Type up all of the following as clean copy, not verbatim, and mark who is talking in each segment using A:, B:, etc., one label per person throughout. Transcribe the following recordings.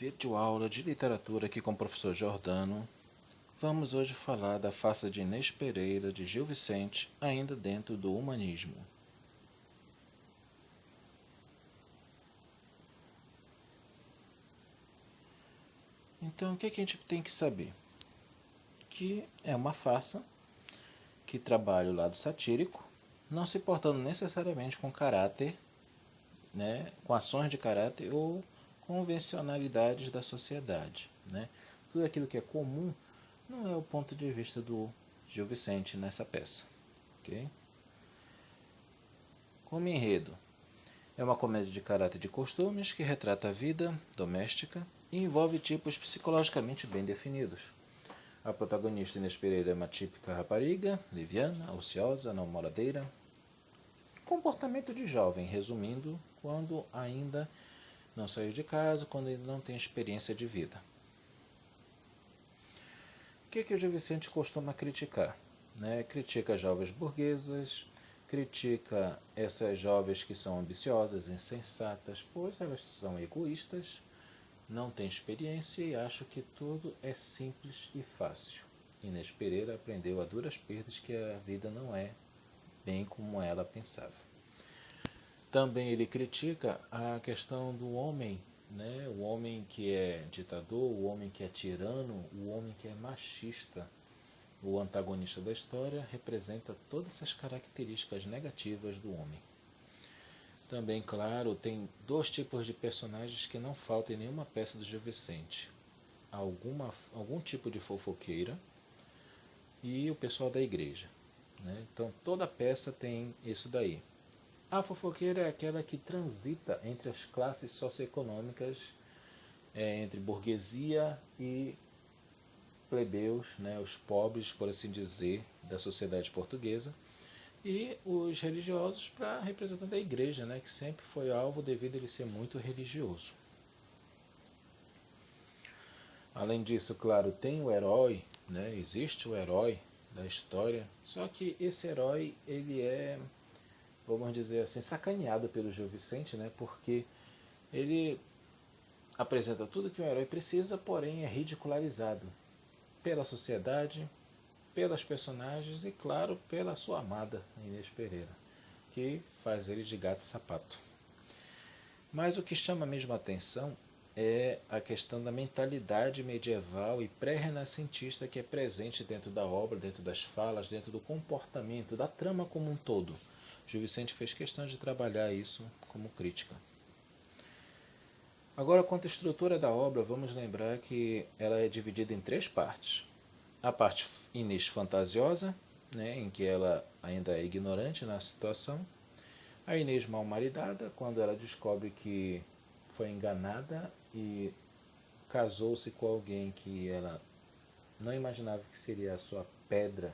A: Videoaula de literatura aqui com o professor Jordano. Vamos hoje falar da Farsa de Inês Pereira, de Gil Vicente, ainda dentro do humanismo. Então, o que a gente tem que saber? Que é uma farsa que trabalha o lado satírico, não se portando necessariamente com caráter, com ações de caráter ou convencionalidades da sociedade. Tudo aquilo que é comum não é o ponto de vista do Gil Vicente nessa peça. Okay? Como enredo, é uma comédia de caráter de costumes que retrata a vida doméstica e envolve tipos psicologicamente bem definidos. A protagonista Inês Pereira é uma típica rapariga, liviana, ociosa, namoradeira. Comportamento de jovem, resumindo, quando ainda não saiu de casa, quando ainda não tem experiência de vida. O que o Gil Vicente costuma criticar? Critica jovens burguesas, critica essas jovens que são ambiciosas, insensatas, pois elas são egoístas, não têm experiência e acham que tudo é simples e fácil. Inês Pereira aprendeu a duras perdas que a vida não é bem como ela pensava. Também ele critica a questão do homem, o homem que é ditador, o homem que é tirano, o homem que é machista. O antagonista da história representa todas essas características negativas do homem. Também, claro, tem dois tipos de personagens que não faltam em nenhuma peça do Gil Vicente. Algum tipo de fofoqueira e o pessoal da igreja. Então, toda peça tem isso daí. A fofoqueira é aquela que transita entre as classes socioeconômicas, entre burguesia e plebeus, os pobres, por assim dizer, da sociedade portuguesa, e os religiosos para representar a igreja, que sempre foi alvo devido a ele ser muito religioso. Além disso, claro, tem o herói, existe o herói da história, só que esse herói, ele é, vamos dizer assim, sacaneado pelo Gil Vicente, porque ele apresenta tudo que um herói precisa, porém é ridicularizado pela sociedade, pelas personagens e, claro, pela sua amada Inês Pereira, que faz ele de gato e sapato. Mas o que chama mesmo a atenção é a questão da mentalidade medieval e pré-renascentista que é presente dentro da obra, dentro das falas, dentro do comportamento, da trama como um todo. Gil Vicente fez questão de trabalhar isso como crítica. Agora, quanto à estrutura da obra, vamos lembrar que ela é dividida em três partes. A parte Inês fantasiosa, em que ela ainda é ignorante na situação. A Inês mal-maridada, quando ela descobre que foi enganada e casou-se com alguém que ela não imaginava que seria a sua pedra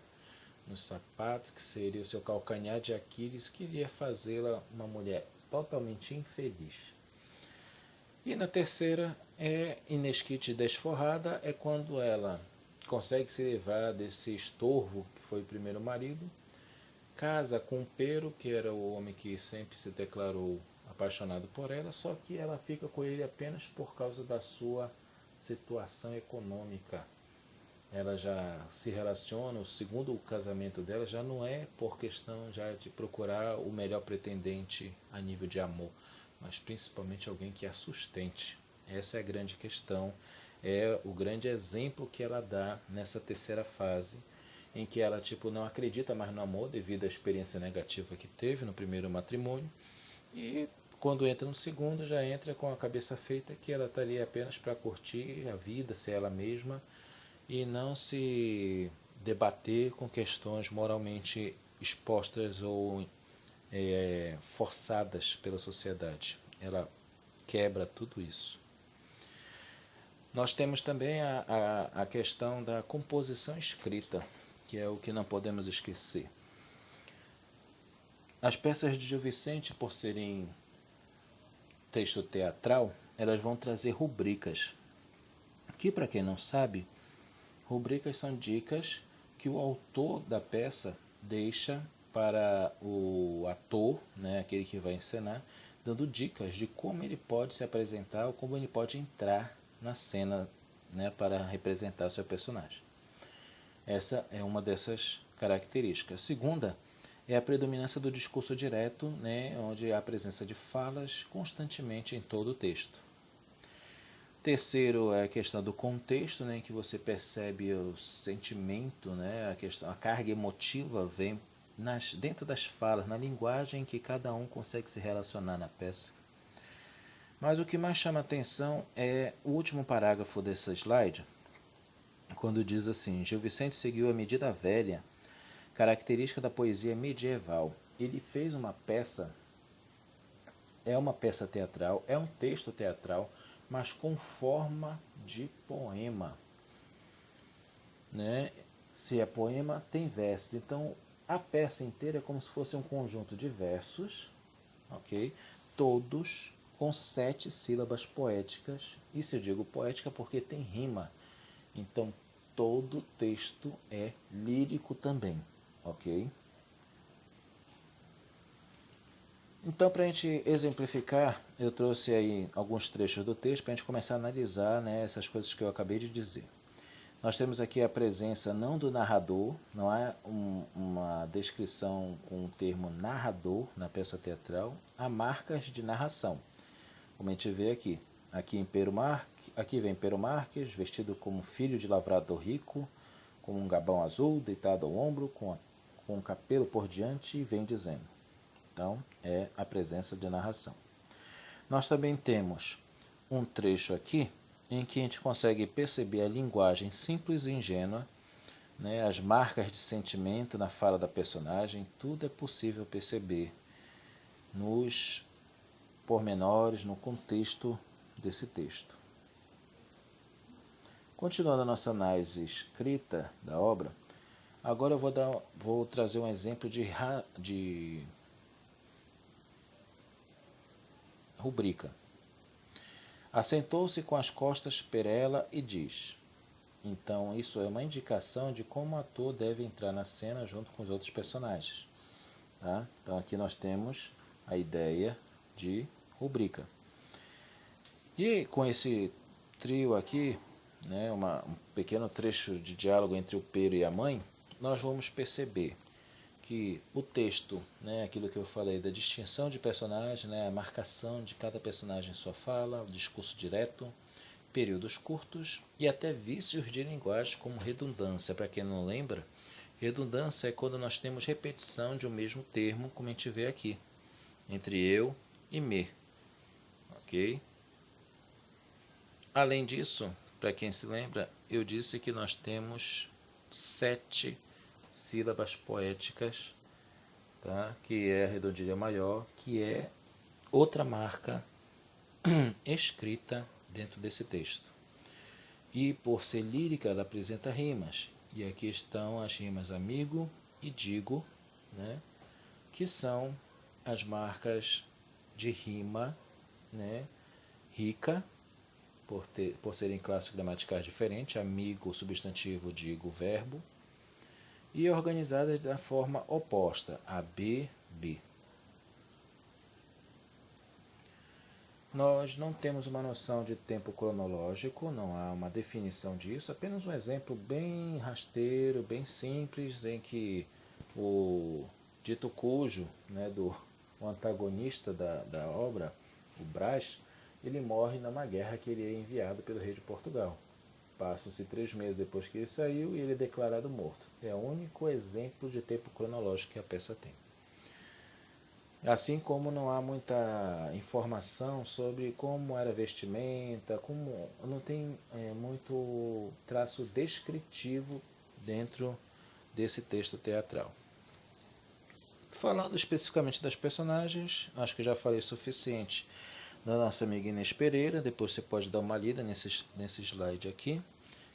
A: no sapato, que seria o seu calcanhar de Aquiles, que iria fazê-la uma mulher totalmente infeliz. E na terceira é Inês Kitty desforrada, é quando ela consegue se livrar desse estorvo que foi o primeiro marido, casa com o Pero, que era o homem que sempre se declarou apaixonado por ela, só que ela fica com ele apenas por causa da sua situação econômica. Ela já se relaciona, o segundo casamento dela já não é por questão já de procurar o melhor pretendente a nível de amor, mas principalmente alguém que a sustente. Essa é a grande questão, é o grande exemplo que ela dá nessa terceira fase, em que ela não acredita mais no amor devido à experiência negativa que teve no primeiro matrimônio, e quando entra no segundo já entra com a cabeça feita que ela está ali apenas para curtir a vida, ser ela mesma, e não se debater com questões moralmente expostas ou forçadas pela sociedade. Ela quebra tudo isso. Nós temos também a questão da composição escrita, que é o que não podemos esquecer. As peças de Gil Vicente, por serem texto teatral, elas vão trazer rubricas, que, para quem não sabe, rubricas são dicas que o autor da peça deixa para o ator, aquele que vai encenar, dando dicas de como ele pode se apresentar ou como ele pode entrar na cena, né, para representar seu personagem. Essa é uma dessas características. A segunda é a predominância do discurso direto, né, onde há a presença de falas constantemente em todo o texto. Terceiro é a questão do contexto, né, em que você percebe o sentimento, né, a carga emotiva vem dentro das falas, na linguagem que cada um consegue se relacionar na peça. Mas o que mais chama atenção é o último parágrafo dessa slide, quando diz assim: Gil Vicente seguiu a medida velha, característica da poesia medieval. Ele fez uma peça, é uma peça teatral, é um texto teatral, mas com forma de poema, né? Se é poema, tem versos. Então, a peça inteira é como se fosse um conjunto de versos, ok? Todos com 7 sílabas poéticas. Isso eu digo poética porque tem rima. Então, todo texto é lírico também, ok? Então, para a gente exemplificar, eu trouxe aí alguns trechos do texto para a gente começar a analisar, né, essas coisas que eu acabei de dizer. Nós temos aqui a presença não do narrador, não há uma descrição com o termo narrador na peça teatral, há marcas de narração, como a gente vê aqui. Aqui vem Pero Marques, vestido como filho de lavrador rico, com um gabão azul deitado ao ombro, com um capelo por diante, e vem dizendo. Então, é a presença de narração. Nós também temos um trecho aqui em que a gente consegue perceber a linguagem simples e ingênua, né, as marcas de sentimento na fala da personagem, tudo é possível perceber nos pormenores, no contexto desse texto. Continuando a nossa análise escrita da obra, agora eu vou trazer um exemplo de rubrica. Assentou-se com as costas per ela e diz. Então, isso é uma indicação de como o ator deve entrar na cena junto com os outros personagens. Tá? Então, aqui nós temos a ideia de rubrica. E com esse trio aqui, né, um pequeno trecho de diálogo entre o Pero e a mãe, nós vamos perceber que o texto, né, aquilo que eu falei da distinção de personagem, né, a marcação de cada personagem em sua fala, o discurso direto, períodos curtos e até vícios de linguagem como redundância. Para quem não lembra, redundância é quando nós temos repetição de um mesmo termo, como a gente vê aqui, entre eu e me. Ok? Além disso, para quem se lembra, eu disse que nós temos 7 sílabas poéticas, tá? Que é a redondilha maior, que é outra marca escrita dentro desse texto. E por ser lírica, ela apresenta rimas. E aqui estão as rimas amigo e digo, né? Que são as marcas de rima, né? Rica, por serem classes gramaticais diferentes, amigo, substantivo, digo, verbo, e organizadas da forma oposta, AB, B. Nós não temos uma noção de tempo cronológico, não há uma definição disso, apenas um exemplo bem rasteiro, bem simples, em que o dito cujo, né, o antagonista da obra, o Brás, ele morre numa guerra que ele é enviado pelo rei de Portugal. Passam-se 3 meses depois que ele saiu e ele é declarado morto. É o único exemplo de tempo cronológico que a peça tem. Assim como não há muita informação sobre como era a vestimenta, não tem muito traço descritivo dentro desse texto teatral. Falando especificamente das personagens, acho que já falei o suficiente da nossa amiga Inês Pereira. Depois você pode dar uma lida nesse slide aqui,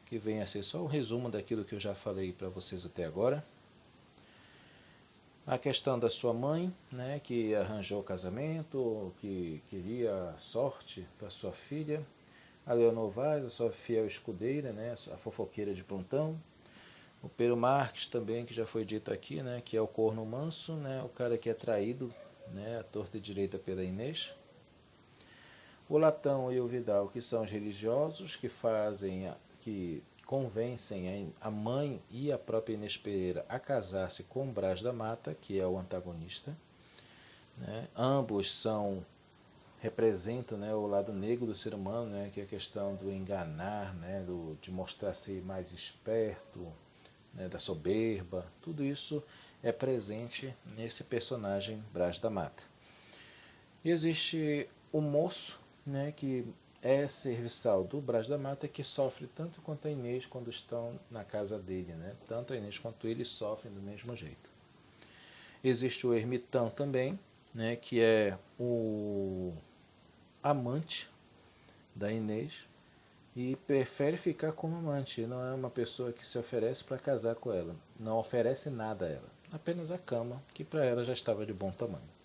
A: que vem a ser só o resumo daquilo que eu já falei para vocês até agora. A questão da sua mãe, né, que arranjou o casamento, que queria sorte para sua filha. A Leonor Vaz, a sua fiel escudeira, né, a fofoqueira de plantão. O Pero Marques também, que já foi dito aqui, né, que é o corno manso, né, o cara que é traído, né, à torta e direita pela Inês. O latão e o vidal, que são os religiosos, que convencem a mãe e a própria Inês Pereira a casar-se com o Brás da Mata, que é o antagonista. Né? Ambos representam, né, o lado negro do ser humano, né, que é a questão do enganar, né, de mostrar ser mais esperto, né, da soberba. Tudo isso é presente nesse personagem Brás da Mata. E existe o moço, né, que é serviçal do Brás da Mata, que sofre tanto quanto a Inês quando estão na casa dele. Né? Tanto a Inês quanto ele sofrem do mesmo jeito. Existe o ermitão também, né, que é o amante da Inês e prefere ficar como amante. Não é uma pessoa que se oferece para casar com ela. Não oferece nada a ela. Apenas a cama, que para ela já estava de bom tamanho.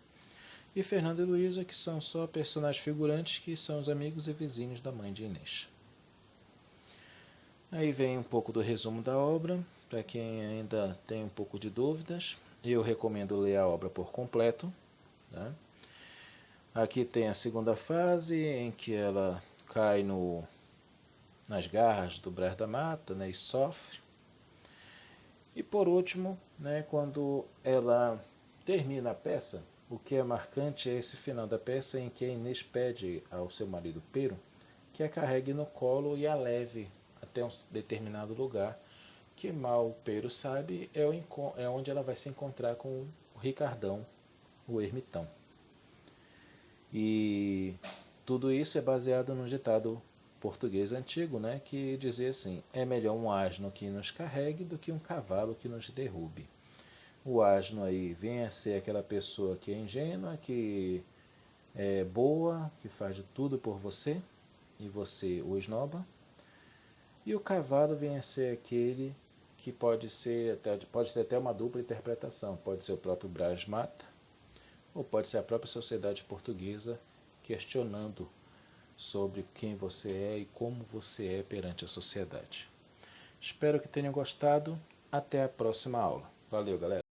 A: E Fernando e Luísa, que são só personagens figurantes, que são os amigos e vizinhos da mãe de Inês. Aí vem um pouco do resumo da obra, para quem ainda tem um pouco de dúvidas. Eu recomendo ler a obra por completo. Tá? Aqui tem a segunda fase, em que ela cai nas garras do Brás da Mata, né, e sofre. E por último, né, quando ela termina a peça, o que é marcante é esse final da peça em que a Inês pede ao seu marido Pero que a carregue no colo e a leve até um determinado lugar, que mal o Pero sabe é onde ela vai se encontrar com o Ricardão, o ermitão. E tudo isso é baseado no ditado português antigo, né, que dizia assim: é melhor um asno que nos carregue do que um cavalo que nos derrube. O asno aí vem a ser aquela pessoa que é ingênua, que é boa, que faz de tudo por você e você o esnoba. E o cavalo vem a ser aquele que pode ter até uma dupla interpretação. Pode ser o próprio Brás Mata, ou pode ser a própria sociedade portuguesa questionando sobre quem você é e como você é perante a sociedade. Espero que tenham gostado. Até a próxima aula. Valeu, galera!